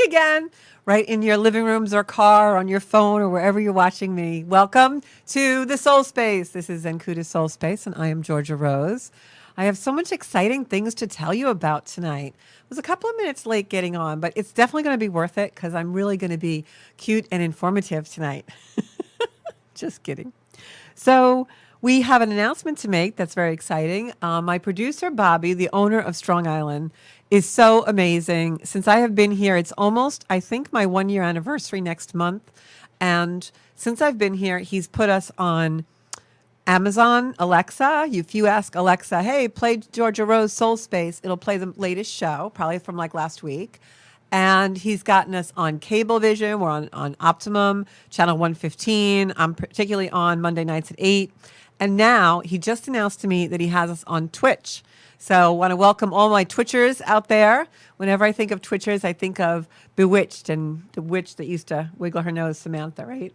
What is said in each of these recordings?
again, right in your living rooms or car, on your phone, or wherever you're watching me. Welcome to the Soul Space. This is Zenkuda Soul Space, and I am Georgia Rose. I have so much exciting things to tell you about tonight. I was a couple of minutes late getting on, but it's definitely going to be worth it because I'm really going to be cute and informative tonight. Just kidding. So we have an announcement to make that's very exciting. My producer, Bobby, the owner of Strong Island, is so amazing. Since I have been here, it's almost, I think, my 1 year anniversary next month. And since I've been here, he's put us on Amazon, Alexa. If you ask Alexa, hey, play Georgia Rose Soul Space, it'll play the latest show, probably from like last week. And he's gotten us on Cablevision. We're on Optimum, channel 115. I'm particularly on Monday nights at 8. And now he just announced to me that he has us on Twitch. So I want to welcome all my Twitchers out there. Whenever I think of Twitchers, I think of Bewitched and the witch that used to wiggle her nose, Samantha, right?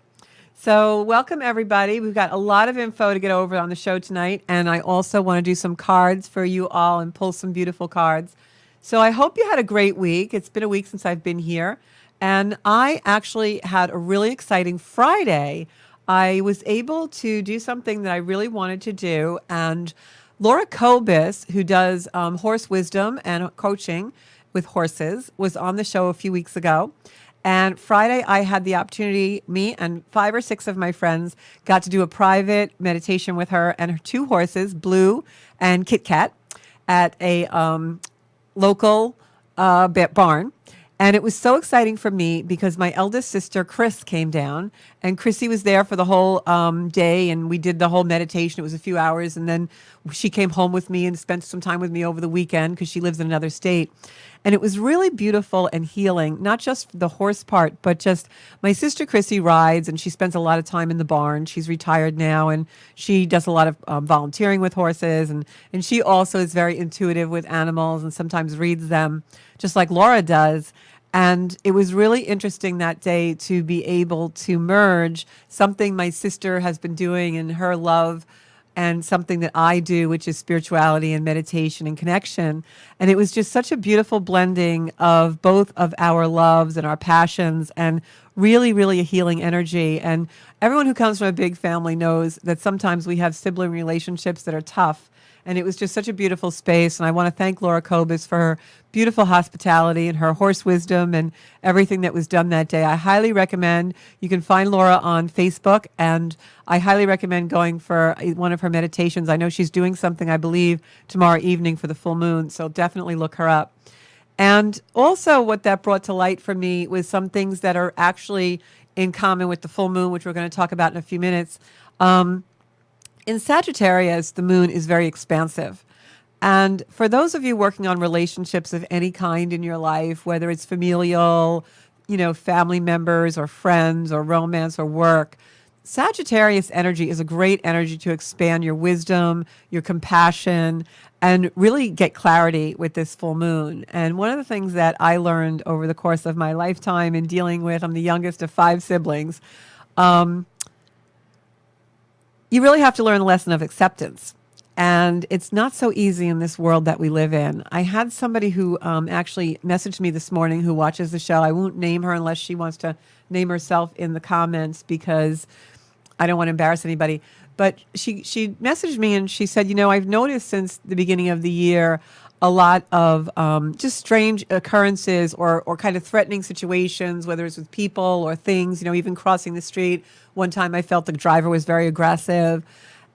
So welcome, everybody. We've got a lot of info to get over on the show tonight. And I also want to do some cards for you all and pull some beautiful cards. So I hope you had a great week. It's been a week since I've been here. And I actually had a really exciting Friday. I was able to do something that I really wanted to do. And Laura Kobus, who does horse wisdom and coaching with horses, was on the show a few weeks ago. And Friday, I had the opportunity, me and 5 or 6 of my friends got to do a private meditation with her and her 2 horses, Blue and Kit Kat, at a local barn. And it was so exciting for me because my eldest sister, Chris, came down, and Chrissy was there for the whole day, and we did the whole meditation. It was a few hours, and then she came home with me and spent some time with me over the weekend because she lives in another state. And it was really beautiful and healing, not just the horse part, but just my sister Chrissy rides, and she spends a lot of time in the barn. She's retired now, and she does a lot of volunteering with horses, and she also is very intuitive with animals and sometimes reads them, just like Laura does. And it was really interesting that day to be able to merge something my sister has been doing in her love and something that I do, which is spirituality and meditation and connection. And it was just such a beautiful blending of both of our loves and our passions, and really, really a healing energy. And everyone who comes from a big family knows that sometimes we have sibling relationships that are tough. And it was just such a beautiful space. And I want to thank Laura Kobus for her beautiful hospitality and her horse wisdom and everything that was done that day. I highly recommend, you can find Laura on Facebook, and I highly recommend going for one of her meditations. I know she's doing something, I believe, tomorrow evening for the full moon. So definitely look her up. And also what that brought to light for me was some things that are actually in common with the full moon, which we're going to talk about in a few minutes. In Sagittarius, the moon is very expansive. And for those of you working on relationships of any kind in your life, whether it's familial, family members or friends or romance or work, Sagittarius energy is a great energy to expand your wisdom, your compassion, and really get clarity with this full moon. And one of the things that I learned over the course of my lifetime in dealing with, I'm the youngest of 5 siblings, you really have to learn the lesson of acceptance. And it's not so easy in this world that we live in. I had somebody who actually messaged me this morning who watches the show. I won't name her unless she wants to name herself in the comments because I don't want to embarrass anybody. But she messaged me and she said, I've noticed since the beginning of the year a lot of just strange occurrences or kind of threatening situations, whether it's with people or things, even crossing the street. One time I felt the driver was very aggressive.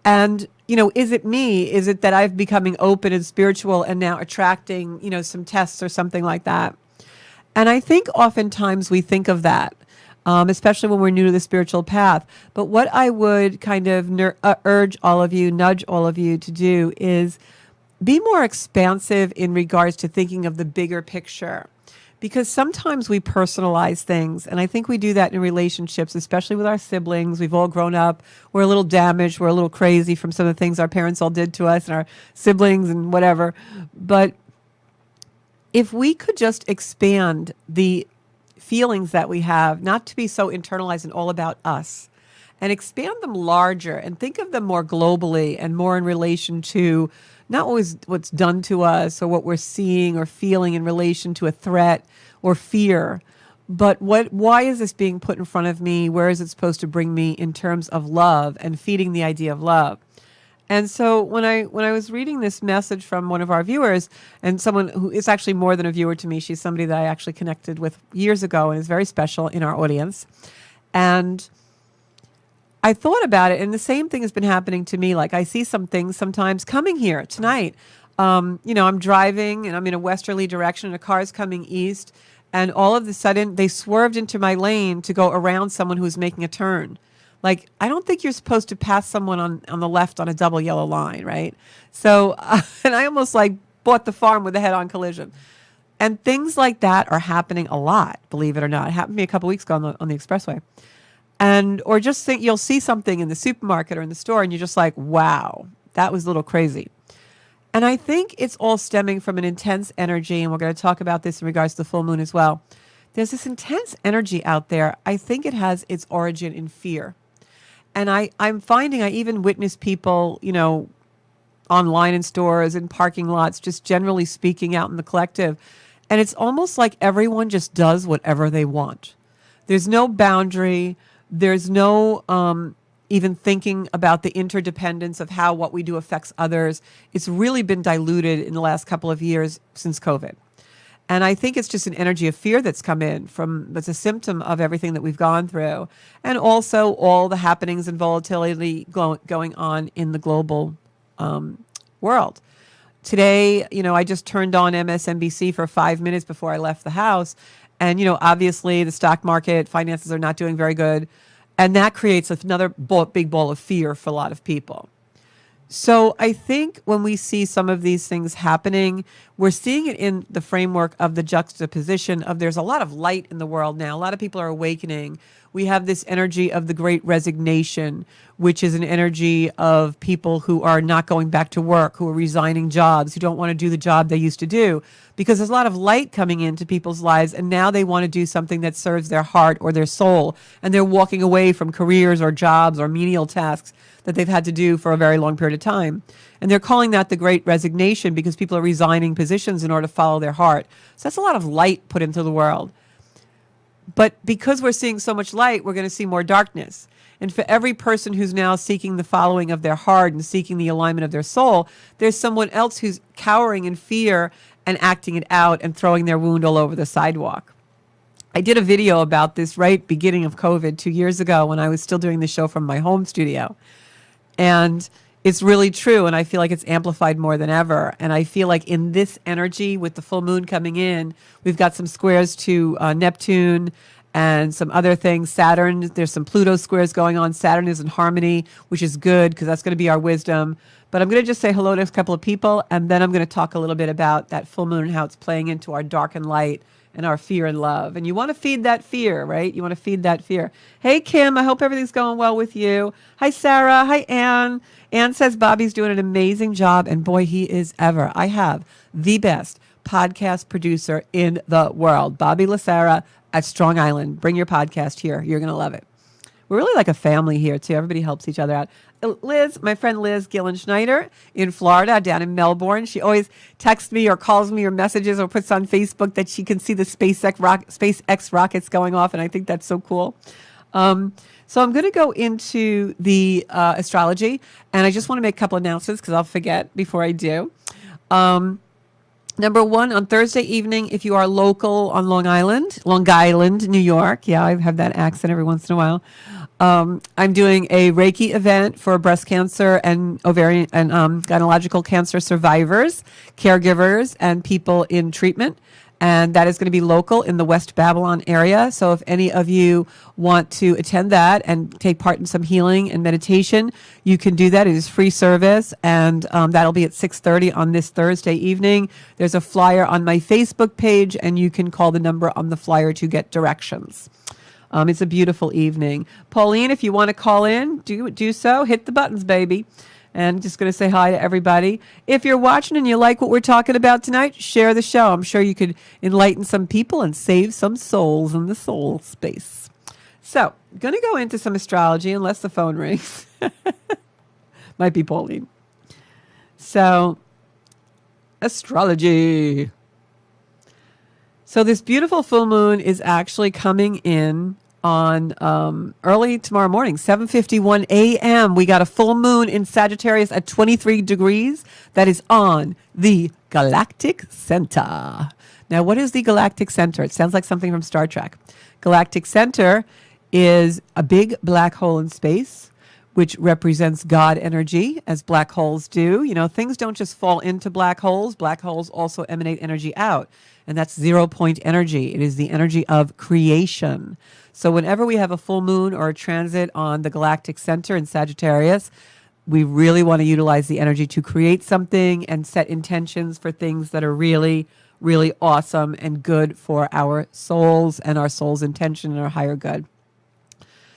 And, is it me? Is it that I'm becoming open and spiritual and now attracting, some tests or something like that? And I think oftentimes we think of that, especially when we're new to the spiritual path. But what I would kind of urge all of you, nudge all of you to do is be more expansive in regards to thinking of the bigger picture. Because sometimes we personalize things, and I think we do that in relationships, especially with our siblings. We've all grown up. We're a little damaged. We're a little crazy from some of the things our parents all did to us and our siblings and whatever. But if we could just expand the feelings that we have, not to be so internalized and all about us, and expand them larger and think of them more globally and more in relation to not always what's done to us or what we're seeing or feeling in relation to a threat or fear, But why is this being put in front of me? Where is it supposed to bring me in terms of love and feeding the idea of love? And so when I was reading this message from one of our viewers, and someone who is actually more than a viewer to me, she's somebody that I actually connected with years ago and is very special in our audience. And I thought about it, and the same thing has been happening to me. Like, I see some things sometimes coming here tonight. I'm driving and I'm in a westerly direction, and a car is coming east, and all of a sudden they swerved into my lane to go around someone who's making a turn. Like, I don't think you're supposed to pass someone on the left on a double yellow line, right? So, and I almost like bought the farm with a head-on collision. And things like that are happening a lot, believe it or not. It happened to me a couple weeks ago on the expressway. And or just think you'll see something in the supermarket or in the store and you're just like, wow, that was a little crazy. And I think it's all stemming from an intense energy, and we're going to talk about this in regards to the full moon as well. There's this intense energy out there. I think it has its origin in fear. And I'm finding I even witness people, online in stores, in parking lots, just generally speaking out in the collective. And it's almost like everyone just does whatever they want. There's no boundary. There's no even thinking about the interdependence of how what we do affects others. It's really been diluted in the last couple of years since COVID. And I think it's just an energy of fear that's come in that's a symptom of everything that we've gone through. And also all the happenings and volatility going on in the global world. Today, I just turned on MSNBC for 5 minutes before I left the house. And, obviously the stock market, finances are not doing very good. And that creates another big ball of fear for a lot of people. So I think when we see some of these things happening, we're seeing it in the framework of the juxtaposition of there's a lot of light in the world now. A lot of people are awakening. We have this energy of the great resignation, which is an energy of people who are not going back to work, who are resigning jobs, who don't want to do the job they used to do, because there's a lot of light coming into people's lives, and now they want to do something that serves their heart or their soul, and they're walking away from careers or jobs or menial tasks that they've had to do for a very long period of time. And they're calling that the great resignation because people are resigning positions in order to follow their heart. So that's a lot of light put into the world. But because we're seeing so much light, we're going to see more darkness. And for every person who's now seeking the following of their heart and seeking the alignment of their soul, there's someone else who's cowering in fear and acting it out and throwing their wound all over the sidewalk. I did a video about this right beginning of COVID 2 years ago when I was still doing the show from my home studio. And it's really true. And I feel like it's amplified more than ever. And I feel like in this energy with the full moon coming in, we've got some squares to Neptune and some other things. Saturn, there's some Pluto squares going on. Saturn is in harmony, which is good because that's going to be our wisdom. But I'm going to just say hello to a couple of people. And then I'm going to talk a little bit about that full moon and how it's playing into our dark and light and our fear and love. And you want to feed that fear, right? You want to feed that fear. Hey, Kim, I hope everything's going well with you. Hi, Sarah. Hi, Anne. Anne says Bobby's doing an amazing job, and boy, he is ever. I have the best podcast producer in the world, Bobby LaSarra at Strong Island. Bring your podcast here. You're going to love it. We're really like a family here, too. Everybody helps each other out. Liz, my friend Liz Gillen Schneider in Florida, down in Melbourne. She always texts me or calls me or messages or puts on Facebook that she can see the SpaceX rockets going off, and I think that's so cool. So I'm going to go into the astrology, and I just want to make a couple announcements because I'll forget before I do. Number one, on Thursday evening, if you are local on Long Island, New York. Yeah, I have that accent every once in a while. I'm doing a Reiki event for breast cancer and ovarian and gynecological cancer survivors, caregivers, and people in treatment. And that is going to be local in the West Babylon area. So if any of you want to attend that and take part in some healing and meditation, you can do that. It is free service, and that'll be at 6:30 on this Thursday evening. There's a flyer on my Facebook page, and you can call the number on the flyer to get directions. It's a beautiful evening. Pauline, if you want to call in, do so. Hit the buttons, baby. And just going to say hi to everybody. If you're watching and you like what we're talking about tonight, share the show. I'm sure you could enlighten some people and save some souls in the soul space. So, I'm going to go into some astrology unless the phone rings. Might be Pauline. So, astrology. So this beautiful full moon is actually coming in on early tomorrow morning, 7:51 a.m. We got a full moon in Sagittarius at 23 degrees. That is on the galactic center. Now, what is the galactic center? It sounds like something from Star Trek. Galactic center is a big black hole in space, which represents God energy, as black holes do. You know, things don't just fall into black holes. Black holes also emanate energy out, and that's 0 point energy. It is the energy of creation. So whenever we have a full moon or a transit on the galactic center in Sagittarius, we really want to utilize the energy to create something and set intentions for things that are really, really awesome and good for our souls and our soul's intention and our higher good.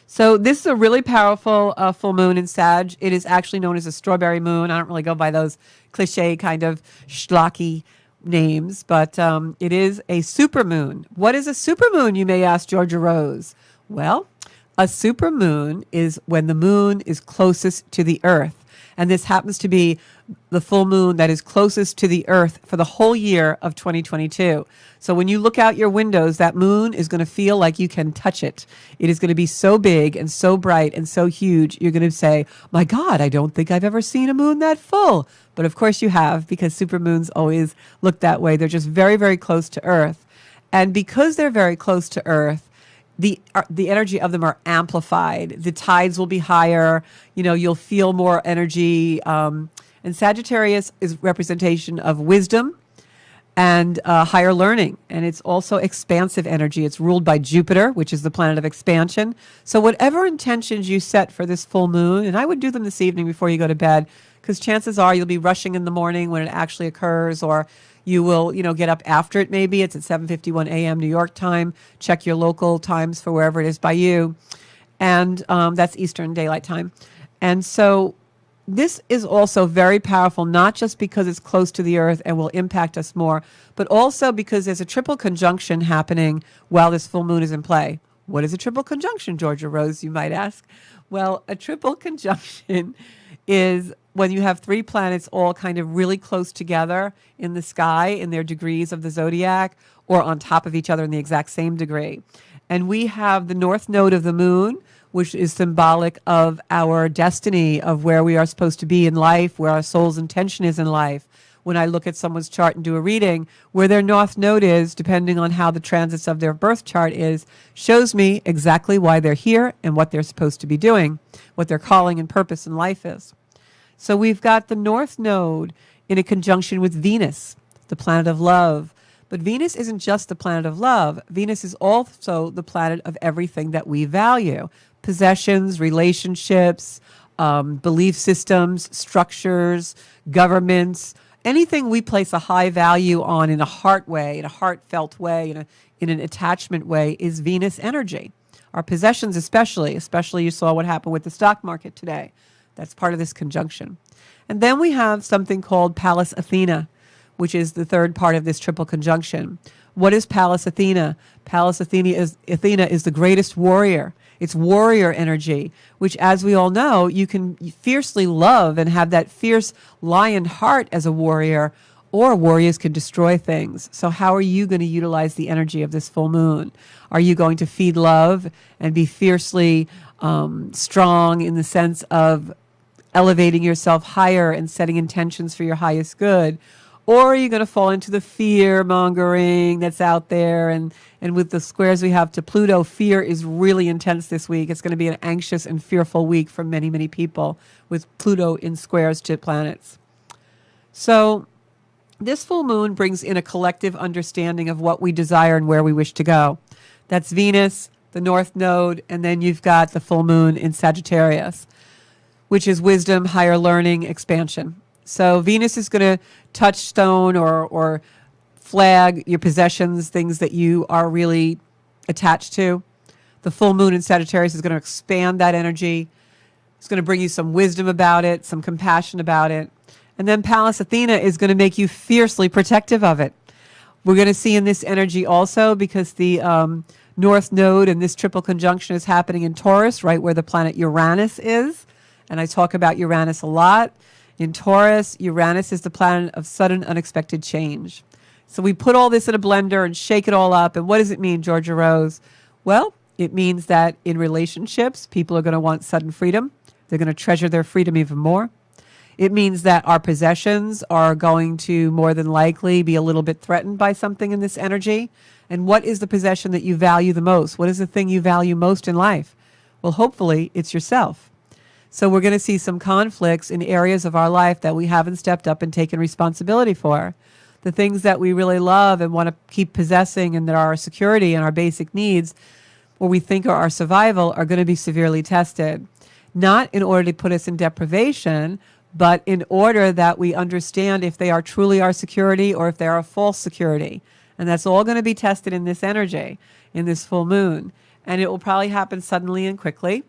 So this is a really powerful full moon in Sag. It is actually known as a strawberry moon. I don't really go by those cliche kind of schlocky names, but it is a supermoon. What is a supermoon, you may ask Georgia Rose? Well, a supermoon is when the moon is closest to the earth. And this happens to be the full moon that is closest to the earth for the whole year of 2022. So when you look out your windows, that moon is going to feel like you can touch it. It is going to be so big and so bright and so huge. You're going to say, my God, I don't think I've ever seen a moon that full. But of course you have, because supermoons always look that way. They're just very, very close to earth. And because they're very close to earth, the energy of them are amplified. The tides will be higher. You know, you'll feel more energy. And Sagittarius is representation of wisdom and higher learning. And it's also expansive energy. It's ruled by Jupiter, which is the planet of expansion. So whatever intentions you set for this full moon, and I would do them this evening before you go to bed, because chances are you'll be rushing in the morning when it actually occurs, or you will, get up after it maybe. It's at 7:51 a.m. New York time. Check your local times for wherever it is by you. And that's Eastern Daylight Time. And so this is also very powerful, not just because it's close to the earth and will impact us more, but also because there's a triple conjunction happening while this full moon is in play. What is a triple conjunction, Georgia Rose, you might ask? Well, a triple conjunction is when you have three planets all kind of really close together in the sky in their degrees of the zodiac, or on top of each other in the exact same degree. And we have the north node of the moon, which is symbolic of our destiny, of where we are supposed to be in life, where our soul's intention is in life. When I look at someone's chart and do a reading, where their north node is, depending on how the transits of their birth chart is, shows me exactly why they're here and what they're supposed to be doing, what their calling and purpose in life is. So we've got the north node in a conjunction with Venus, the planet of love. But Venus isn't just the planet of love. Venus is also the planet of everything that we value: possessions, relationships, belief systems, structures, governments, anything we place a high value on in a heart way, in a heartfelt way, in an attachment way, is Venus energy. Our possessions especially you saw what happened with the stock market today. That's part of this conjunction. And then we have something called Pallas Athena, which is the third part of this triple conjunction. What is Pallas Athena? Pallas Athena is the greatest warrior. It's warrior energy, which, as we all know, you can fiercely love and have that fierce lion heart as a warrior, or warriors can destroy things. So how are you going to utilize the energy of this full moon? Are you going to feed love and be fiercely strong in the sense of elevating yourself higher and setting intentions for your highest good? Or are you going to fall into the fear mongering that's out there? And with the squares we have to Pluto, fear is really intense this week. It's going to be an anxious and fearful week for many, many people with Pluto in squares to planets. So this full moon brings in a collective understanding of what we desire and where we wish to go. That's Venus, the north node, and then you've got the full moon in Sagittarius, which is wisdom, higher learning, expansion. So Venus is going to touchstone or flag your possessions, things that you are really attached to. The full moon in Sagittarius is going to expand that energy. It's going to bring you some wisdom about it, some compassion about it. And then Pallas Athena is going to make you fiercely protective of it. We're going to see in this energy also, because the north node in this triple conjunction is happening in Taurus, right where the planet Uranus is. And I talk about Uranus a lot. In Taurus, Uranus is the planet of sudden, unexpected change. So we put all this in a blender and shake it all up. And what does it mean, Georgia Rose? Well, it means that in relationships, people are going to want sudden freedom. They're going to treasure their freedom even more. It means that our possessions are going to more than likely be a little bit threatened by something in this energy. And what is the possession that you value the most? What is the thing you value most in life? Well, hopefully it's yourself. So we're going to see some conflicts in areas of our life that we haven't stepped up and taken responsibility for. The things that we really love and want to keep possessing and that are our security and our basic needs, what we think are our survival, are going to be severely tested. Not in order to put us in deprivation, but in order that we understand if they are truly our security or if they are a false security. And that's all going to be tested in this energy, in this full moon. And it will probably happen suddenly and quickly.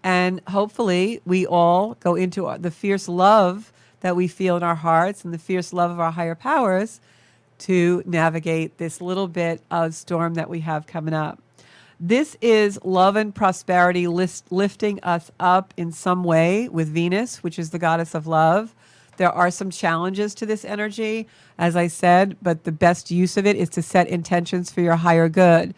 And hopefully we all go into the fierce love that we feel in our hearts and the fierce love of our higher powers to navigate this little bit of storm that we have coming up. This is love and prosperity lifting us up in some way with Venus, which is the goddess of love. There are some challenges to this energy, as I said, but the best use of it is to set intentions for your higher good.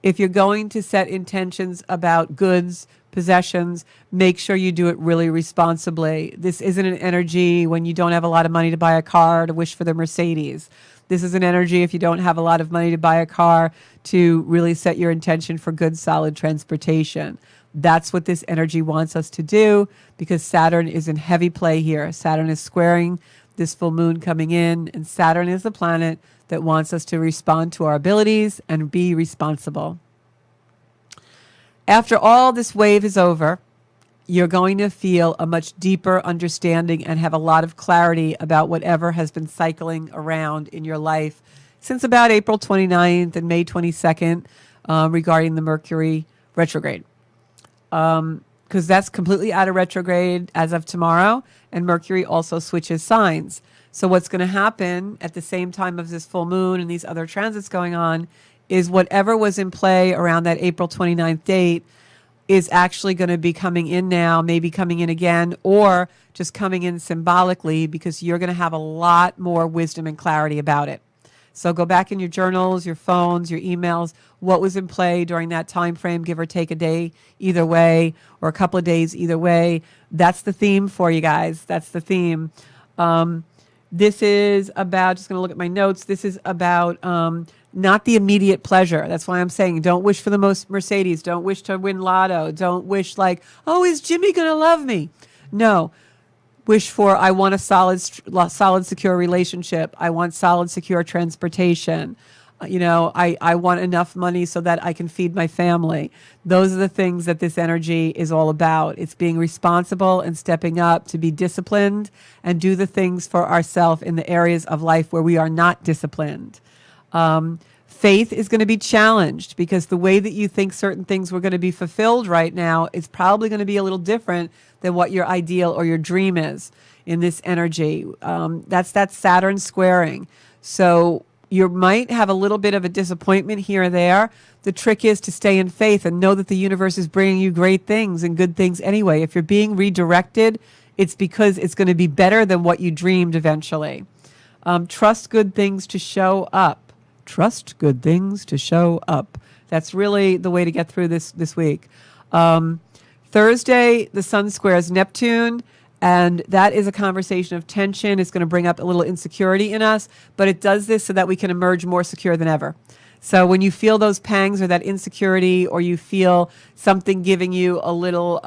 If you're going to set intentions about goods, possessions, make sure you do it really responsibly. This isn't an energy when you don't have a lot of money to buy a car to wish for the Mercedes. This is an energy if you don't have a lot of money to buy a car to really set your intention for good, solid transportation. That's what this energy wants us to do because Saturn is in heavy play here. Saturn is squaring this full moon coming in, and Saturn is the planet that wants us to respond to our abilities and be responsible. After all this wave is over, you're going to feel a much deeper understanding and have a lot of clarity about whatever has been cycling around in your life since about April 29th and May 22nd regarding the Mercury retrograde. Because that's completely out of retrograde as of tomorrow, and Mercury also switches signs. So what's going to happen at the same time of this full moon and these other transits going on is whatever was in play around that April 29th date is actually going to be coming in now, maybe coming in again, or just coming in symbolically because you're going to have a lot more wisdom and clarity about it. So go back in your journals, your phones, your emails, what was in play during that time frame, give or take a day either way, or a couple of days either way. That's the theme for you guys. That's the theme. This is about, just going to look at my notes, this is about not the immediate pleasure. That's why I'm saying don't wish for the most Mercedes. Don't wish to win lotto. Don't wish like, oh, is Jimmy going to love me? No. Wish for, I want a solid, secure relationship. I want solid, secure transportation. I want enough money so that I can feed my family. Those are the things that this energy is all about. It's being responsible and stepping up to be disciplined and do the things for ourselves in the areas of life where we are not disciplined. Faith is going to be challenged because the way that you think certain things were going to be fulfilled right now is probably going to be a little different than what your ideal or your dream is in this energy. That's that Saturn squaring. So you might have a little bit of a disappointment here or there. The trick is to stay in faith and know that the universe is bringing you great things and good things anyway. If you're being redirected, it's because it's going to be better than what you dreamed eventually. Trust good things to show up. Trust good things to show up. That's really the way to get through this week. Thursday, the sun squares Neptune, and that is a conversation of tension. It's going to bring up a little insecurity in us, but it does this so that we can emerge more secure than ever. So when you feel those pangs or that insecurity, or you feel something giving you a little,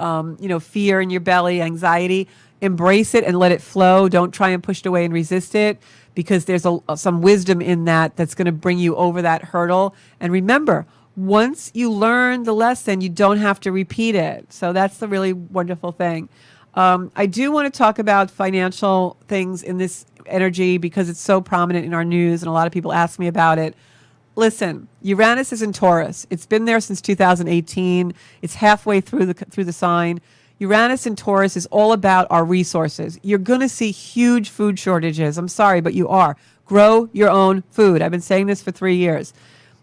fear in your belly, anxiety, embrace it and let it flow. Don't try and push it away and resist it, because there's some wisdom in that's going to bring you over that hurdle. And remember, once you learn the lesson, you don't have to repeat it. So that's the really wonderful thing. I do want to talk about financial things in this energy because it's so prominent in our news and a lot of people ask me about it. Listen, Uranus is in Taurus. It's been there since 2018. It's halfway through the sign. Uranus in Taurus is all about our resources. You're going to see huge food shortages. I'm sorry, but you are. Grow your own food. I've been saying this for 3 years.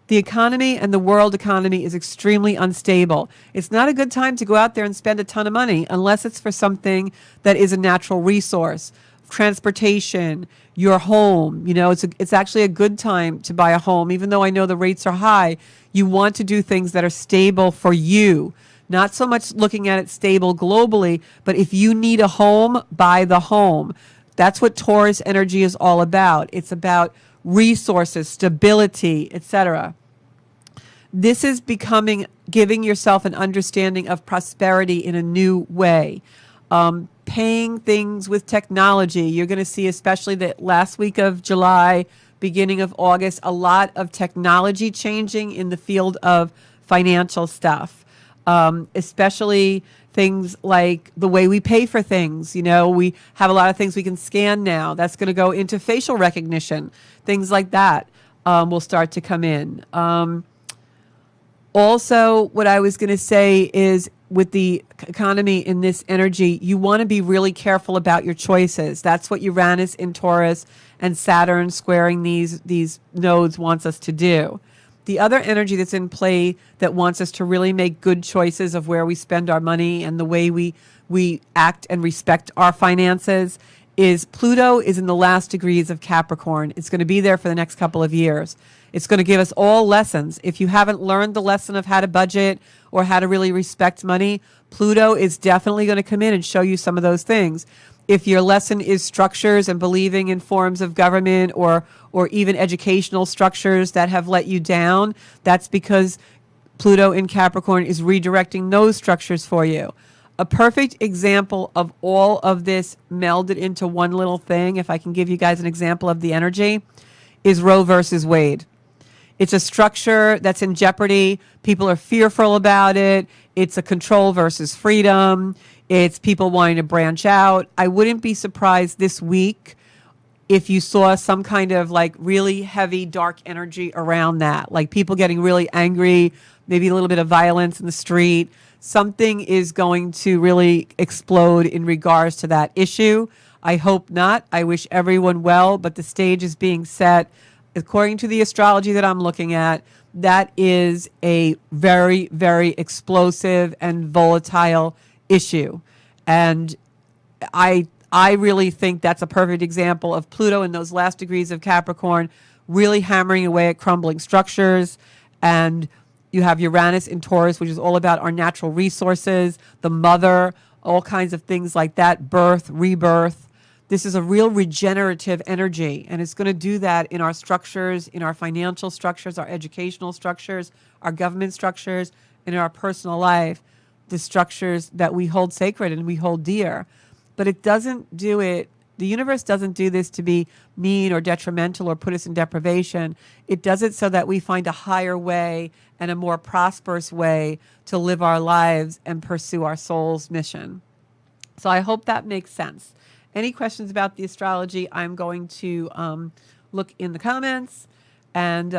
The economy and the world economy is extremely unstable. It's not a good time to go out there and spend a ton of money unless it's for something that is a natural resource. transportation, your home. It's actually a good time to buy a home. Even though I know the rates are high, you want to do things that are stable for you. Not so much looking at it stable globally, but if you need a home, buy the home. That's what Taurus energy is all about. It's about resources, stability, etc. This is giving yourself an understanding of prosperity in a new way. Paying things with technology. You're going to see, especially the last week of July, beginning of August, a lot of technology changing in the field of financial stuff, especially things like the way we pay for things. We have a lot of things we can scan now. That's going to go into facial recognition. Things like that will start to come in. Also, what I was going to say is with the economy in this energy, you want to be really careful about your choices. That's what Uranus in Taurus and Saturn squaring these nodes wants us to do. The other energy that's in play that wants us to really make good choices of where we spend our money and the way we act and respect our finances is Pluto is in the last degrees of Capricorn. It's going to be there for the next couple of years. It's going to give us all lessons. If you haven't learned the lesson of how to budget or how to really respect money, Pluto is definitely going to come in and show you some of those things. If your lesson is structures and believing in forms of government or even educational structures that have let you down, that's because Pluto in Capricorn is redirecting those structures for you. A perfect example of all of this melded into one little thing, if I can give you guys an example of the energy, is Roe versus Wade. It's a structure that's in jeopardy. People are fearful about it. It's a control versus freedom. It's people wanting to branch out. I wouldn't be surprised this week if you saw some kind of like really heavy, dark energy around that, like people getting really angry, maybe a little bit of violence in the street. Something is going to really explode in regards to that issue. I hope not. I wish everyone well, but the stage is being set. According to the astrology that I'm looking at, that is a very, very explosive and volatile issue. And I really think that's a perfect example of Pluto in those last degrees of Capricorn really hammering away at crumbling structures. And you have Uranus in Taurus, which is all about our natural resources, the mother, all kinds of things like that, birth, rebirth. This is a real regenerative energy, and it's going to do that in our structures, in our financial structures, our educational structures, our government structures, and in our personal life, the structures that we hold sacred and we hold dear. But it doesn't do it, the universe doesn't do this to be mean or detrimental or put us in deprivation. It does it so that we find a higher way and a more prosperous way to live our lives and pursue our soul's mission. So I hope that makes sense. Any questions about the astrology, I'm going to look in the comments. And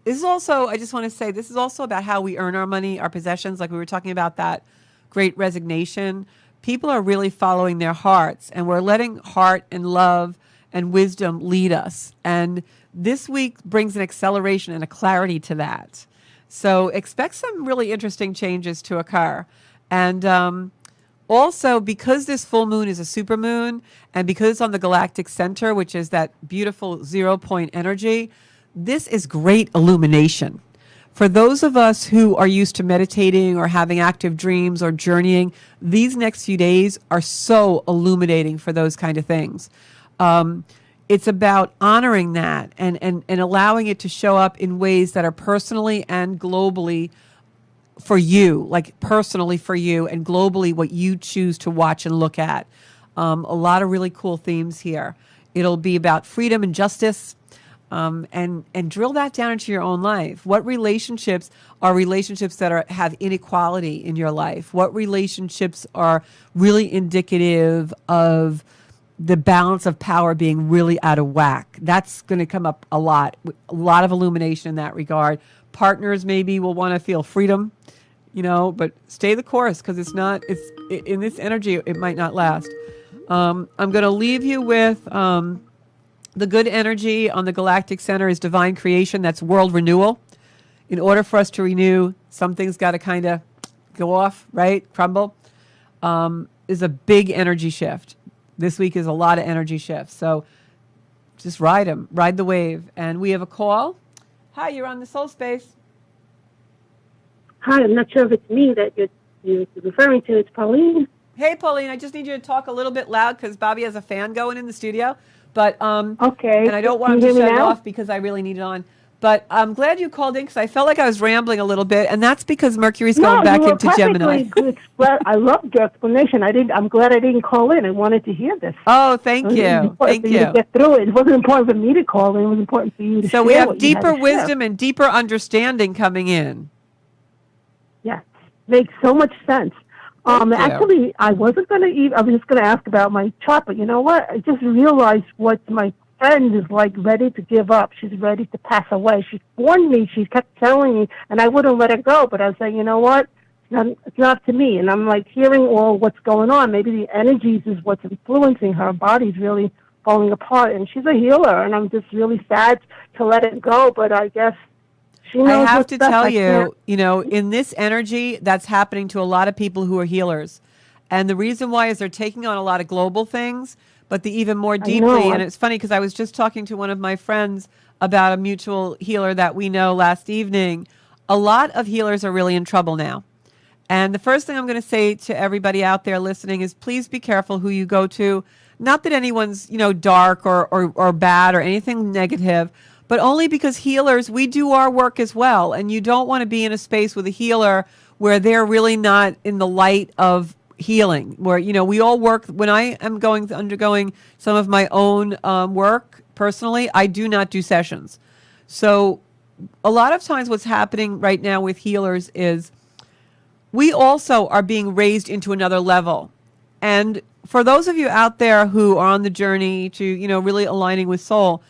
this is also, I just want to say, this is also about how we earn our money, our possessions. Like we were talking about that great resignation. People are really following their hearts, and we're letting heart and love and wisdom lead us. And this week brings an acceleration and a clarity to that. So expect some really interesting changes to occur. And also, because this full moon is a supermoon, and because it's on the galactic center, which is that beautiful 0 point energy, this is great illumination. For those of us who are used to meditating or having active dreams or journeying, these next few days are so illuminating for those kind of things. It's about honoring that and allowing it to show up in ways that are personally and globally for you, like personally for you, and globally what you choose to watch and look at. A lot of really cool themes here. It'll be about freedom and justice, and drill that down into your own life. What relationships are relationships that have inequality in your life? What relationships are really indicative of the balance of power being really out of whack? That's going to come up a lot of illumination in that regard. Partners maybe will want to feel freedom, but stay the course, because it's in this energy, it might not last. I'm going to leave you with the good energy on the galactic center is divine creation. That's world renewal. In order for us to renew, something's got to kind of go off, right? Crumble. Is a big energy shift. This week is a lot of energy shifts. So just ride them, ride the wave. And we have a call. Hi, you're on the Soul Space. Hi, I'm not sure if it's me that you're referring to. It's Pauline. Hey, Pauline, I just need you to talk a little bit loud because Bobby has a fan going in the studio. But okay, and I don't want him to shut it off because I really need it on. But I'm glad you called in because I felt like I was rambling a little bit, and that's because Mercury's going back into Gemini. I loved your explanation. I'm glad I didn't call in. I wanted to hear this. Oh, thank you. Thank you. To get through it. It wasn't important for me to call in. It was important for you to share. So we have deeper wisdom and deeper understanding coming in. Yes, makes so much sense. Actually, I wasn't going to. I was just going to ask about my chart, but you know what? I just realized what my friend is like, ready to give up. She's ready to pass away. She warned me. She kept telling me, and I wouldn't let her go. But I was saying, you know what? It's not up to me. And I'm like hearing all what's going on. Maybe the energies is what's influencing her. Her body's really falling apart, and she's a healer. And I'm just really sad to let it go. But I guess. I have to tell you, in this energy, that's happening to a lot of people who are healers. And the reason why is they're taking on a lot of global things, but the even more deeply. And it's funny because I was just talking to one of my friends about a mutual healer that we know last evening. A lot of healers are really in trouble now. And the first thing I'm going to say to everybody out there listening is please be careful who you go to. Not that anyone's, dark or bad or anything negative, but only because healers, we do our work as well. And you don't want to be in a space with a healer where they're really not in the light of healing, where, we all work. When I am undergoing some of my own work personally, I do not do sessions. So a lot of times what's happening right now with healers is we also are being raised into another level. And for those of you out there who are on the journey to, really aligning with soul,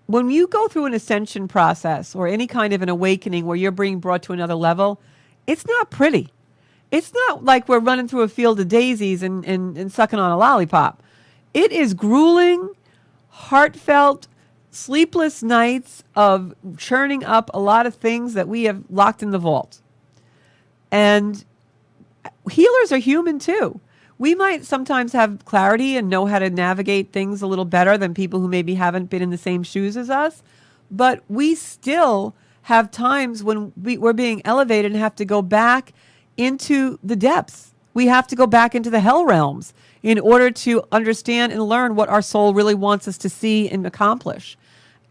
when you go through an ascension process or any kind of an awakening where you're being brought to another level, it's not pretty. It's not like we're running through a field of daisies and sucking on a lollipop. It is grueling, heartfelt, sleepless nights of churning up a lot of things that we have locked in the vault. And healers are human too. We might sometimes have clarity and know how to navigate things a little better than people who maybe haven't been in the same shoes as us. But we still have times when we're being elevated and have to go back into the depths. We have to go back into the hell realms in order to understand and learn what our soul really wants us to see and accomplish.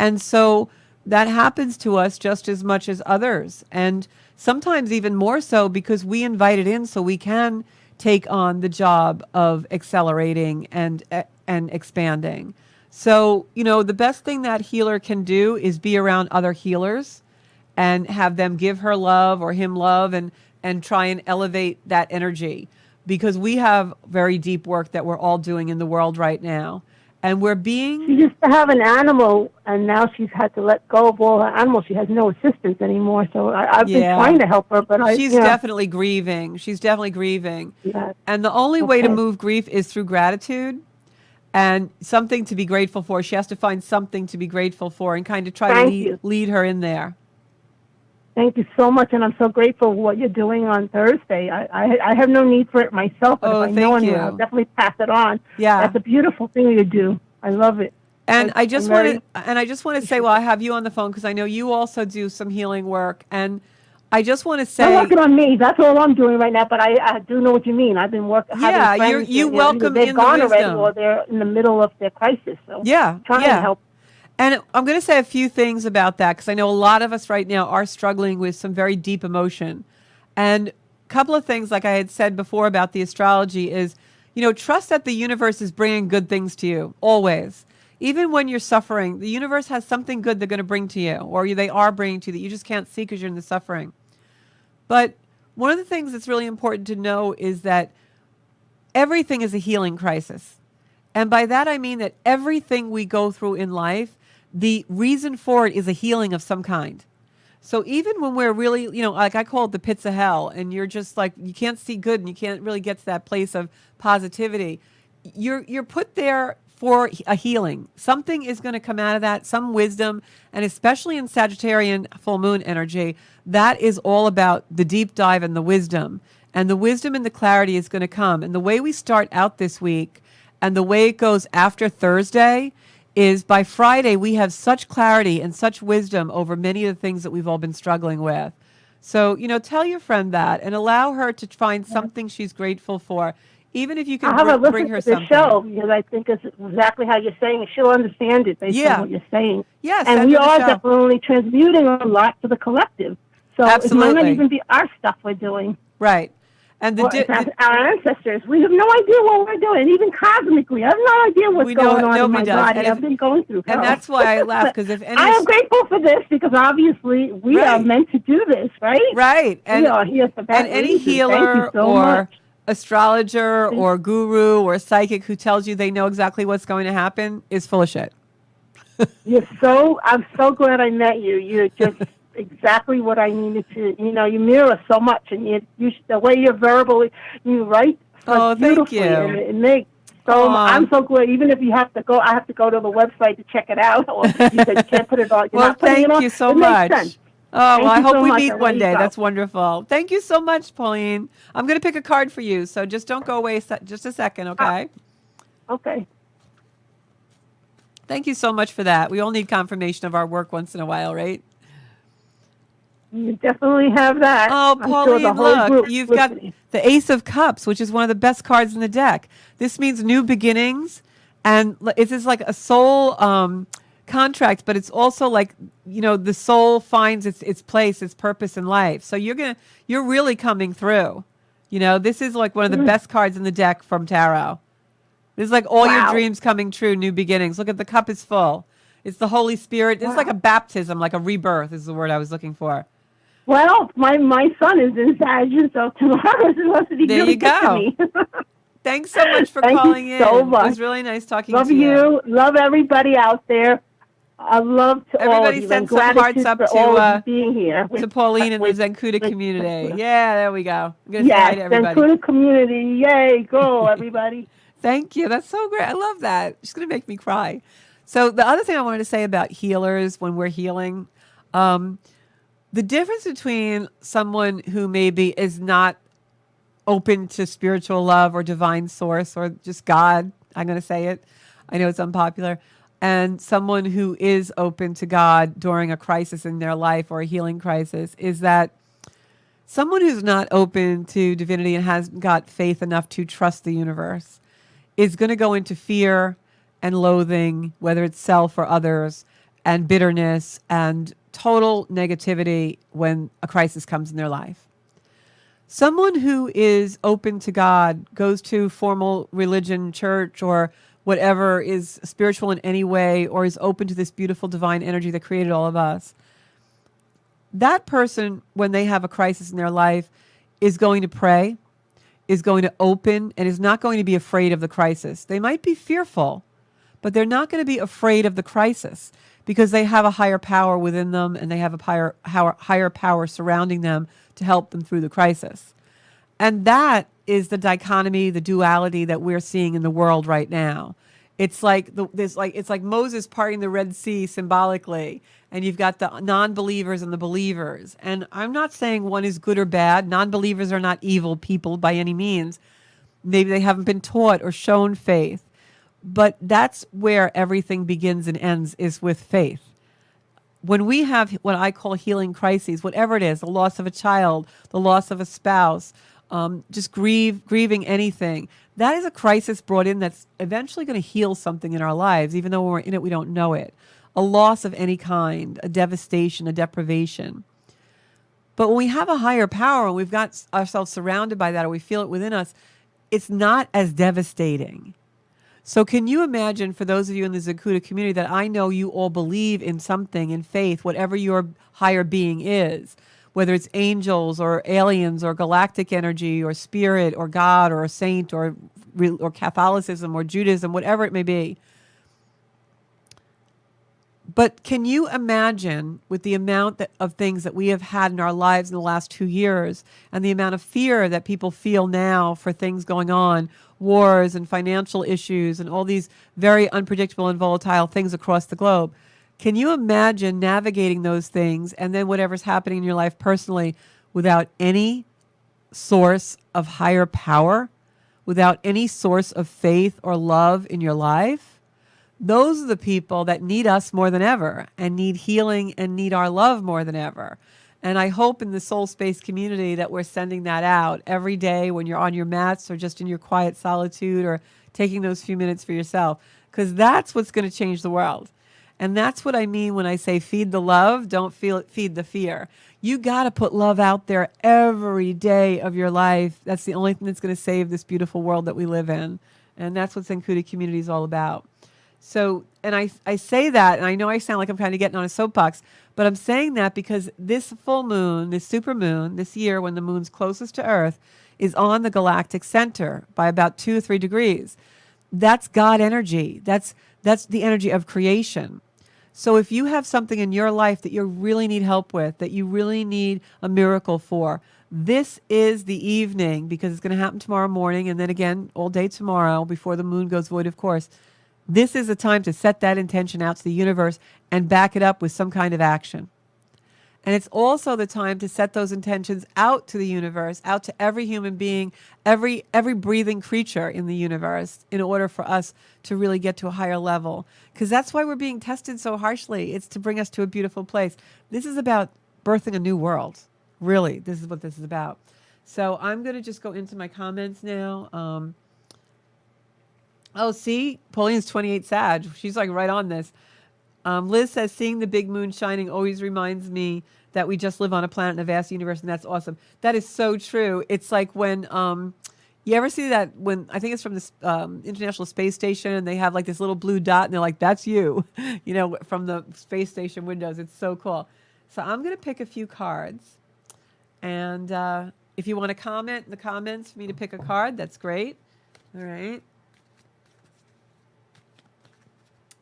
And so that happens to us just as much as others. And sometimes even more so because we invite it in so we can take on the job of accelerating and expanding. So, the best thing that healer can do is be around other healers and have them give her love or him love and try and elevate that energy, because we have very deep work that we're all doing in the world right now. And we're being... She used to have an animal, and now she's had to let go of all her animals. She has no assistance anymore. So I've been trying to help her, but she's definitely grieving. She's definitely grieving. Yes. And the only way to move grief is through gratitude and something to be grateful for. She has to find something to be grateful for and kind of try to lead her in there. Thank you so much, and I'm so grateful for what you're doing on Thursday. I have no need for it myself, but if I know anyone, I'll definitely pass it on. Yeah, that's a beautiful thing you do. I love it. And I just want to say, well, I have you on the phone because I know you also do some healing work, and I just want to say, I'm working on me. That's all I'm doing right now. But I do know what you mean. I've been working. Yeah, you welcome they've in gone the wisdom, already, or they're in the middle of their crisis. So trying to help. And I'm going to say a few things about that because I know a lot of us right now are struggling with some very deep emotion. And a couple of things, like I had said before about the astrology, is, trust that the universe is bringing good things to you, always. Even when you're suffering, the universe has something good they're going to bring to you, or they are bringing to you that you just can't see because you're in the suffering. But one of the things that's really important to know is that everything is a healing crisis. And by that, I mean that everything we go through in life, the reason for it is a healing of some kind. So even when we're really, like I call it the pits of hell, and you're just like, you can't see good and you can't really get to that place of positivity, you're put there for a healing. Something is going to come out of that, some wisdom, and especially in Sagittarian full moon energy, that is all about the deep dive and the wisdom. And the wisdom and the clarity is going to come. And the way we start out this week and the way it goes after Thursday is by Friday, we have such clarity and such wisdom over many of the things that we've all been struggling with. So, tell your friend that and allow her to find something she's grateful for, even if you can I'll have a bring her listen to something. the show, because I think it's exactly how you're saying it. She'll understand it based on what you're saying. Yes, and we are definitely transmuting a lot to the collective. So absolutely. It might not even be our stuff we're doing. Right. And our ancestors, we have no idea what we're doing. Even cosmically, I have no idea what's going on in my body. I've been going through hell. And that's why I laugh, because if I am grateful for this, because obviously we are meant to do this, right? Right. And we are here for that. And any healer or astrologer or guru or psychic who tells you they know exactly what's going to happen is full of shit. I'm so glad I met you. You're just exactly what I needed to. You mirror so much, and the way you're verbally, you write so beautifully, thank you. And it makes so. I'm so glad. Even if you have to go, I have to go to the website to check it out. Or you said you can't put it on. Well, thank you so much. Oh, well, I hope we meet one day. Go. That's wonderful. Thank you so much, Pauline. I'm going to pick a card for you, so just don't go away just a second, okay? Okay. Thank you so much for that. We all need confirmation of our work once in a while, right? You definitely have that. Oh, Pauline, sure look, you've got the Ace of Cups, which is one of the best cards in the deck. This means new beginnings, and it's just like a soul contract, but it's also like, the soul finds its place, its purpose in life. So you're really coming through. This is like one of the best cards in the deck from tarot. This is like all your dreams coming true, new beginnings. Look at the cup is full. It's the Holy Spirit. It's like a baptism, like a rebirth is the word I was looking for. Well, my son is in Sagittarius, so tomorrow is supposed to be there really you go. Me. Thanks so much for calling in. So much. It was really nice talking to you. Love you. Love everybody out there. I love to everybody all of you. Send some hearts up to being here to Pauline in the Zenkuda community. Yeah, there we go. I'm going to say hi to everybody. Zenkuda community. Yay, go everybody. Thank you. That's so great. I love that. She's going to make me cry. So the other thing I wanted to say about healers when we're healing, the difference between someone who maybe is not open to spiritual love or divine source or just God, I'm going to say it. I know it's unpopular. And someone who is open to God during a crisis in their life or a healing crisis is that someone who's not open to divinity and hasn't got faith enough to trust the universe is going to go into fear and loathing, whether it's self or others, and bitterness and total negativity when a crisis comes in their life. Someone who is open to God, goes to formal religion, church, or whatever is spiritual in any way, or is open to this beautiful divine energy that created all of us, that person, when they have a crisis in their life, is going to pray, is going to open, and is not going to be afraid of the crisis. They might be fearful, but they're not going to be afraid of the crisis because they have a higher power within them and they have a higher power surrounding them to help them through the crisis. And that is the dichotomy, the duality that we're seeing in the world right now. It's like it's like Moses parting the Red Sea symbolically, and you've got the non-believers and the believers. And I'm not saying one is good or bad. Non-believers are not evil people by any means. Maybe they haven't been taught or shown faith. But that's where everything begins and ends, is with faith. When we have what I call healing crises, whatever it is, the loss of a child, the loss of a spouse, just grieving anything, that is a crisis brought in that's eventually going to heal something in our lives, even though when we're in it, we don't know it. A loss of any kind, a devastation, a deprivation. But when we have a higher power and we've got ourselves surrounded by that, or we feel it within us, it's not as devastating. So can you imagine, for those of you in the Zenkuda community, that I know you all believe in something, in faith, whatever your higher being is, whether it's angels or aliens or galactic energy or spirit or God or a saint or Catholicism or Judaism, whatever it may be. But can you imagine, with the amount of things that we have had in our lives in the last 2 years and the amount of fear that people feel now for things going on, wars and financial issues and all these very unpredictable and volatile things across the globe, can you imagine navigating those things and then whatever's happening in your life personally without any source of higher power, without any source of faith or love in your life, those are the people that need us more than ever and need healing and need our love more than ever. And I hope in the soul space community that we're sending that out every day when you're on your mats or just in your quiet solitude or taking those few minutes for yourself, because that's what's going to change the world. And that's what I mean when I say feed the love, don't feed the fear. You got to put love out there every day of your life. That's the only thing that's going to save this beautiful world that we live in. And that's what Zenkuda community is all about. So, and I say that, and I know I sound like I'm kind of getting on a soapbox, but I'm saying that because this full moon, this super moon, this year when the moon's closest to Earth, is on the galactic center by about 2 or 3 degrees. That's God energy. That's the energy of creation. So if you have something in your life that you really need help with, that you really need a miracle for, this is the evening, because it's going to happen tomorrow morning and then again all day tomorrow before the moon goes void of course. This is the time to set that intention out to the universe and back it up with some kind of action. And it's also the time to set those intentions out to the universe, out to every human being, every breathing creature in the universe, in order for us to really get to a higher level. Because that's why we're being tested so harshly. It's to bring us to a beautiful place. This is about birthing a new world. Really, this is what this is about. So I'm going to just go into my comments now. Oh, see, Pauline's 28 Sag. She's like right on this. Liz says, seeing the big moon shining always reminds me that we just live on a planet in a vast universe, and that's awesome. That is so true. It's like when, you ever see that when, I think it's from this International Space Station, and they have like this little blue dot, and they're like, that's you, you know, from the space station windows. It's so cool. So I'm going to pick a few cards. And if you want to comment in the comments for me to pick a card, that's great. All right.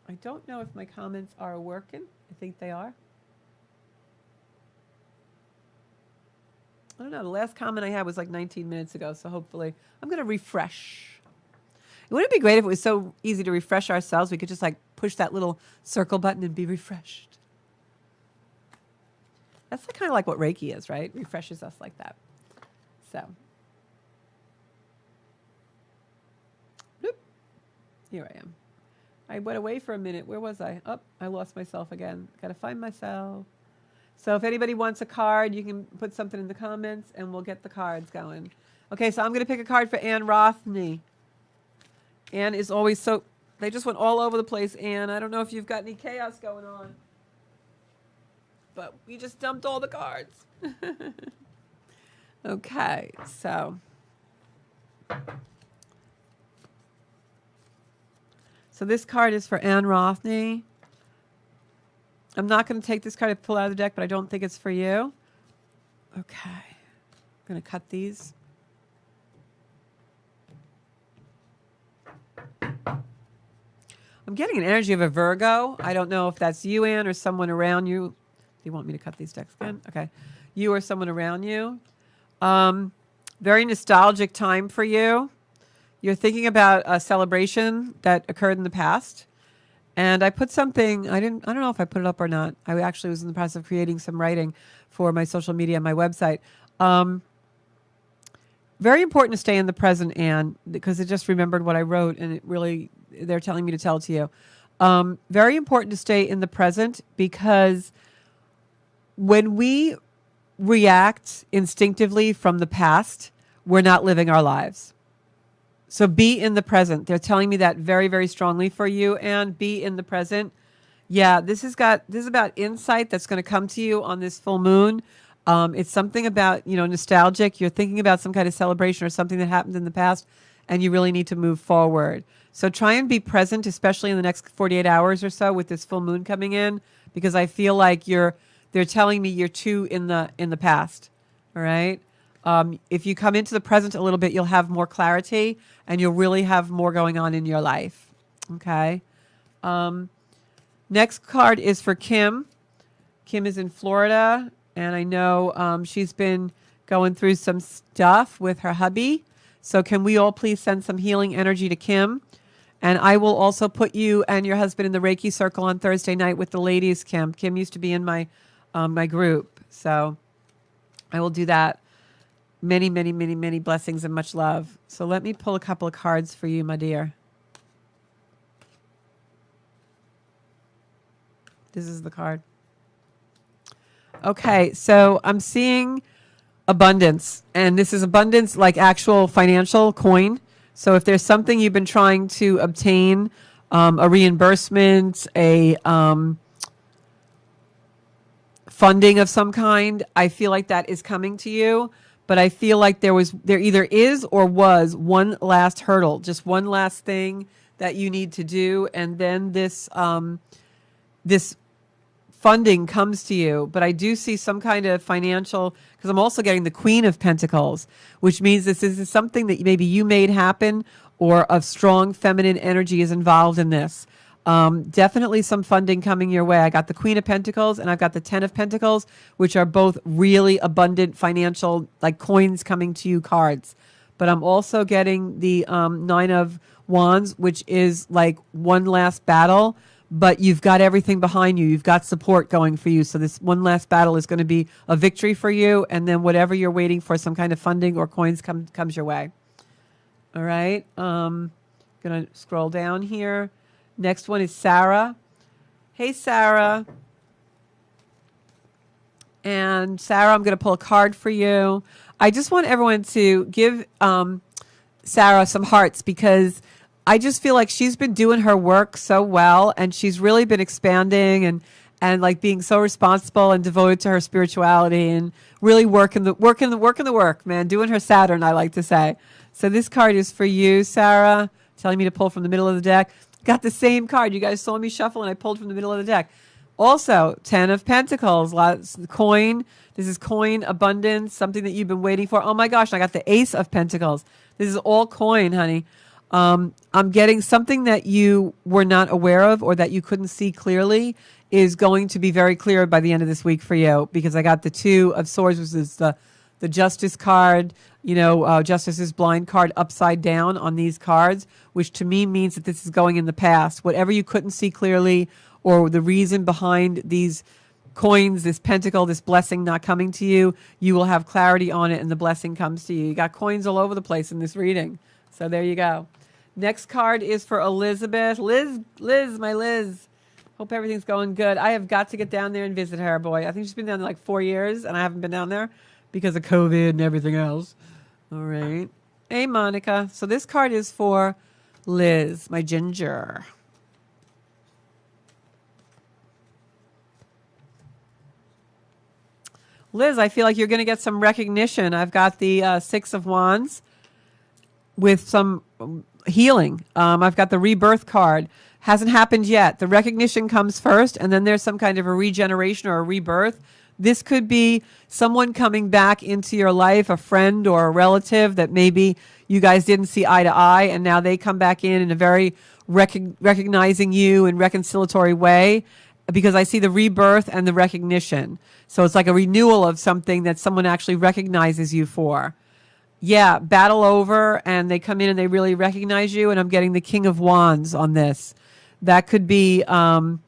I don't know if my comments are working. I think they are. I don't know. The last comment I had was like 19 minutes ago, so hopefully I'm going to refresh. Wouldn't it be great if it was so easy to refresh ourselves? We could just like push that little circle button and be refreshed. That's kind of like what Reiki is, right? Refreshes us like that. So, bloop. Here I am. I went away for a minute. Where was I? Oh, I lost myself again. Got to find myself. So if anybody wants a card, you can put something in the comments and we'll get the cards going. Okay, so I'm going to pick a card for Ann Rothney. Ann is always so, they just went all over the place, Ann. I don't know if you've got any chaos going on. But we just dumped all the cards. Okay, so. So this card is for Ann Rothney. I'm not going to take this card and pull out of the deck, but I don't think it's for you. Okay. I'm going to cut these. I'm getting an energy of a Virgo. I don't know if that's you, Ann, or someone around you. Do you want me to cut these decks again? Okay. You or someone around you. Very nostalgic time for you. You're thinking about a celebration that occurred in the past. And I put something, I don't know if I put it up or not. I actually was in the process of creating some writing for my social media and my website. Very important to stay in the present, Anne, because I just remembered what I wrote and it really, they're telling me to tell it to you. Very important to stay in the present, because when we react instinctively from the past, we're not living our lives. So be in the present. They're telling me that very, very strongly for you, and be in the present. Yeah, this is about insight that's going to come to you on this full moon. It's something about, nostalgic. You're thinking about some kind of celebration or something that happened in the past, and you really need to move forward. So try and be present, especially in the next 48 hours or so with this full moon coming in, because I feel like they're telling me you're too in the past. All right. If you come into the present a little bit, you'll have more clarity and you'll really have more going on in your life. Okay. Next card is for Kim. Kim is in Florida, and I know she's been going through some stuff with her hubby. So can we all please send some healing energy to Kim? And I will also put you and your husband in the Reiki circle on Thursday night with the ladies, Kim. Kim used to be in my my group, so I will do that. Many, many, many, many blessings and much love. So let me pull a couple of cards for you, my dear. This is the card. Okay, so I'm seeing abundance, and this is abundance like actual financial coin. So if there's something you've been trying to obtain, a reimbursement, a funding of some kind, I feel like that is coming to you. But I feel like there either is or was one last hurdle, just one last thing that you need to do, and then this funding comes to you. But I do see some kind of financial, because I'm also getting the Queen of Pentacles, which means this is something that maybe you made happen, or of strong feminine energy is involved in this. Definitely some funding coming your way. I got the Queen of Pentacles and I've got the 10 of Pentacles, which are both really abundant financial, like coins coming to you cards. But I'm also getting the 9 of Wands, which is like one last battle, but you've got everything behind you. You've got support going for you. So this one last battle is going to be a victory for you. And then whatever you're waiting for, some kind of funding or coins comes your way. All right. Going to scroll down here. Next one is Sarah. Hey, Sarah. And Sarah, I'm going to pull a card for you. I just want everyone to give Sarah some hearts, because I just feel like she's been doing her work so well, and she's really been expanding and like being so responsible and devoted to her spirituality, and really working the work, man, doing her Saturn, I like to say. So this card is for you, Sarah, telling me to pull from the middle of the deck. Got the same card. You guys saw me shuffle and I pulled from the middle of the deck. Also, 10 of Pentacles, coin. This is coin, abundance, something that you've been waiting for. Oh my gosh, I got the Ace of Pentacles. This is all coin, honey. I'm getting something that you were not aware of or that you couldn't see clearly is going to be very clear by the end of this week for you, because I got the 2 of Swords, which is the Justice card, Justice's blind card upside down on these cards, which to me means that this is going in the past. Whatever you couldn't see clearly, or the reason behind these coins, this pentacle, this blessing not coming to you, you will have clarity on it and the blessing comes to you. You got coins all over the place in this reading. So there you go. Next card is for Elizabeth. Liz, my Liz. Hope everything's going good. I have got to get down there and visit her, boy. I think she's been down there like 4 years and I haven't been down there because of COVID and everything else. All right. Hey, Monica. So this card is for Liz, my ginger. Liz, I feel like you're going to get some recognition. I've got the 6 of Wands with some healing. I've got the rebirth card. Hasn't happened yet. The recognition comes first, and then there's some kind of a regeneration or a rebirth. This could be someone coming back into your life, a friend or a relative that maybe you guys didn't see eye to eye, and now they come back in a very recognizing you in reconciliatory way, because I see the rebirth and the recognition. So it's like a renewal of something that someone actually recognizes you for. Yeah, battle over, and they come in and they really recognize you, and I'm getting the King of Wands on this. That could be a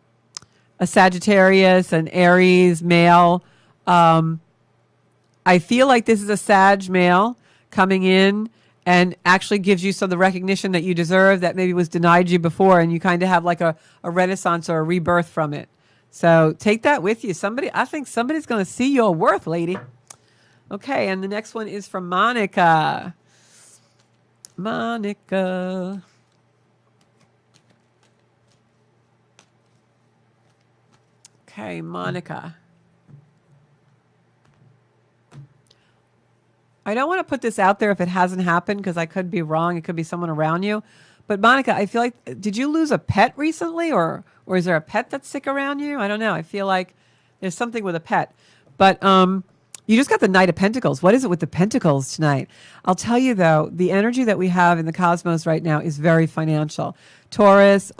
Sagittarius, an Aries male. I feel like this is a Sag male coming in and actually gives you some of the recognition that you deserve that maybe was denied you before, and you kind of have like a renaissance or a rebirth from it. So take that with you. I think somebody's going to see your worth, lady. Okay, and the next one is from Monica. Monica. Okay, Monica. I don't want to put this out there if it hasn't happened, because I could be wrong. It could be someone around you. But Monica, I feel like, did you lose a pet recently, or is there a pet that's sick around you? I don't know. I feel like there's something with a pet. But you just got the Knight of Pentacles. What is it with the Pentacles tonight? I'll tell you, though, the energy that we have in the cosmos right now is very financial. Taurus,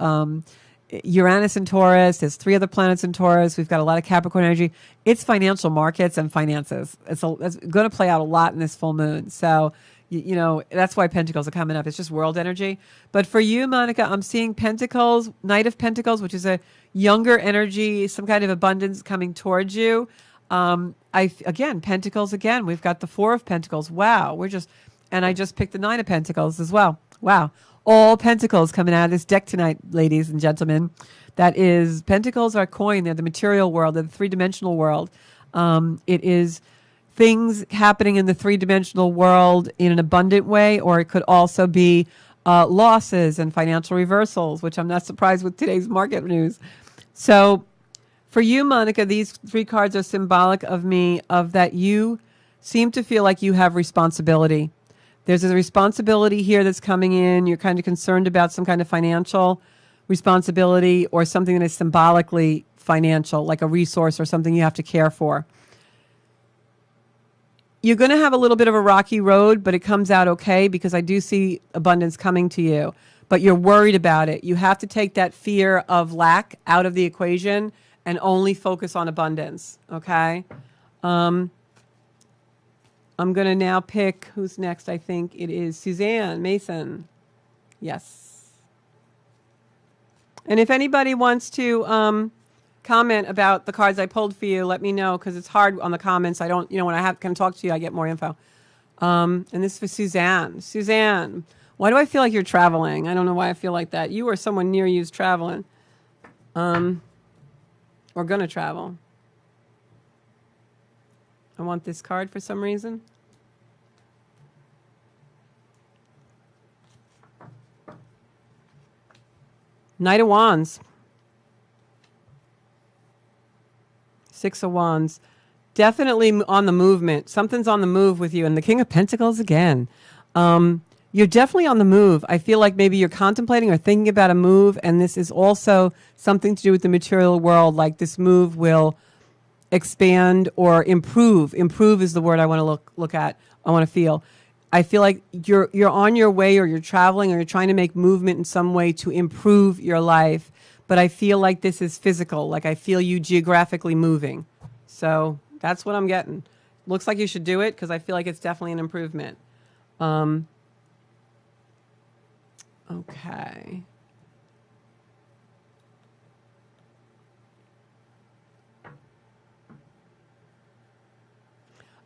Uranus in Taurus. There's 3 other planets in Taurus. We've got a lot of Capricorn energy. It's financial markets and finances. It's going to play out a lot in this full moon. So, that's why Pentacles are coming up. It's just world energy. But for you, Monica, I'm seeing Pentacles, Knight of Pentacles, which is a younger energy, some kind of abundance coming towards you. Again, Pentacles again. We've got the Four of Pentacles. Wow. And I just picked the Nine of Pentacles as well. Wow. All Pentacles coming out of this deck tonight, ladies and gentlemen. That is, Pentacles are coin. They're the material world. They're the three-dimensional world. It is things happening in the three-dimensional world in an abundant way, or it could also be losses and financial reversals, which I'm not surprised with today's market news. So for you, Monica, these three cards are symbolic of that you seem to feel like you have responsibility. There's a responsibility here that's coming in. You're kind of concerned about some kind of financial responsibility or something that is symbolically financial, like a resource or something you have to care for. You're going to have a little bit of a rocky road, but it comes out okay because I do see abundance coming to you. But you're worried about it. You have to take that fear of lack out of the equation and only focus on abundance, okay? I'm going to now pick who's next. I think it is Suzanne Mason. Yes. And if anybody wants to comment about the cards I pulled for you, let me know because it's hard on the comments. I don't, when I can talk to you, I get more info. And this is for Suzanne. Suzanne, why do I feel like you're traveling? I don't know why I feel like that. You or someone near you is traveling or going to travel. I want this card for some reason. Knight of Wands. Six of Wands. Definitely on the movement. Something's on the move with you. And the King of Pentacles again. You're definitely on the move. I feel like maybe you're contemplating or thinking about a move. And this is also something to do with the material world. Like this move will expand or improve. Improve is the word I want to look at. I want to feel. I feel like you're on your way or you're traveling or you're trying to make movement in some way to improve your life. But I feel like this is physical. Like I feel you geographically moving. So that's what I'm getting. Looks like you should do it because I feel like it's definitely an improvement. Okay.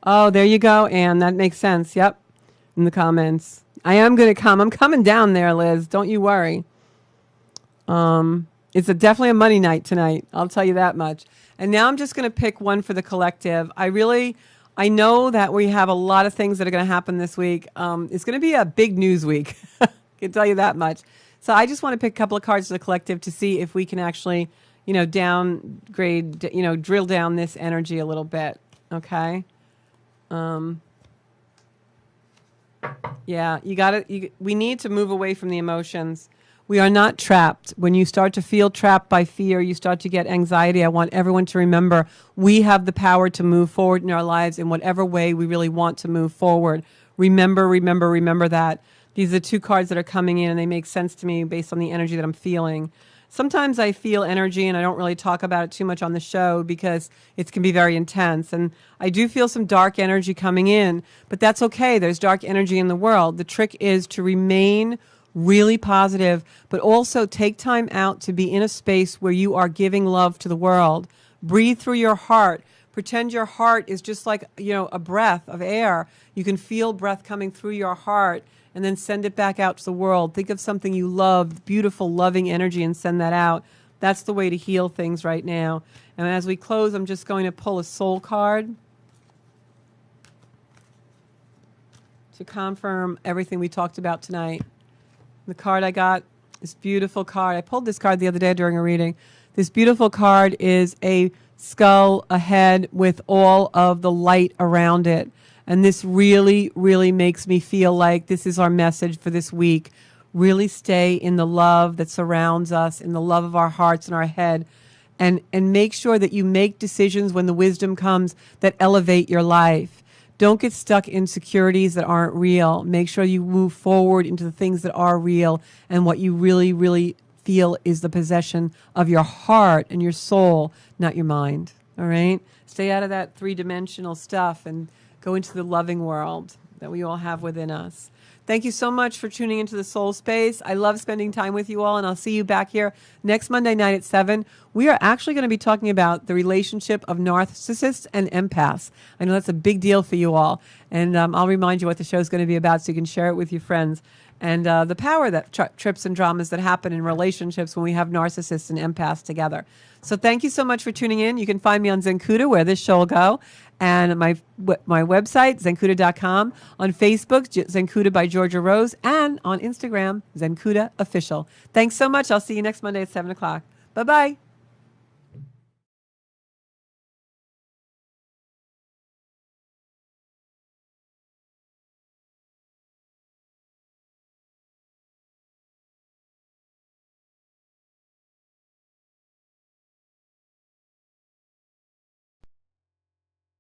Oh, there you go, Anne. That makes sense. Yep. In the comments. I am going to come. I'm coming down there, Liz. Don't you worry. It's definitely a money night tonight. I'll tell you that much. And now I'm just going to pick one for the collective. I know that we have a lot of things that are going to happen this week. It's going to be a big news week. I can tell you that much. So I just want to pick a couple of cards for the collective to see if we can actually, downgrade, drill down this energy a little bit. Okay. Yeah, we need to move away from the emotions. We are not trapped. When you start to feel trapped by fear, you start to get anxiety. I want everyone to remember we have the power to move forward in our lives in whatever way we really want to move forward. Remember that. These are two cards that are coming in and they make sense to me based on the energy that I'm feeling. Sometimes I feel energy and I don't really talk about it too much on the show because it can be very intense. And I do feel some dark energy coming in, but that's okay. There's dark energy in the world. The trick is to remain really positive, but also take time out to be in a space where you are giving love to the world. Breathe through your heart. Pretend your heart is just like, a breath of air. You can feel breath coming through your heart and then send it back out to the world. Think of something you love, beautiful, loving energy, and send that out. That's the way to heal things right now. And as we close, I'm just going to pull a soul card to confirm everything we talked about tonight. The card I got, this beautiful card. I pulled this card the other day during a reading. This beautiful card is a skull, a head with all of the light around it. And this really, really makes me feel like this is our message for this week. Really stay in the love that surrounds us, in the love of our hearts and our head. And make sure that you make decisions when the wisdom comes that elevate your life. Don't get stuck in insecurities that aren't real. Make sure you move forward into the things that are real and what you really, really feel is the possession of your heart and your soul, not your mind. All right? Stay out of that three-dimensional stuff and go into the loving world that we all have within us. Thank you so much for tuning into the Soul Space. I love spending time with you all, and I'll see you back here next Monday night at 7. We are actually going to be talking about the relationship of narcissists and empaths. I know that's a big deal for you all, and I'll remind you what the show is going to be about so you can share it with your friends. And the power that trips and dramas that happen in relationships when we have narcissists and empaths together. So thank you so much for tuning in. You can find me on Zencuda, where this show will go, and my website, zencuda.com, on Facebook, Zencuda by Georgia Rose, and on Instagram, Zencuda Official. Thanks so much. I'll see you next Monday at 7 o'clock. Bye-bye.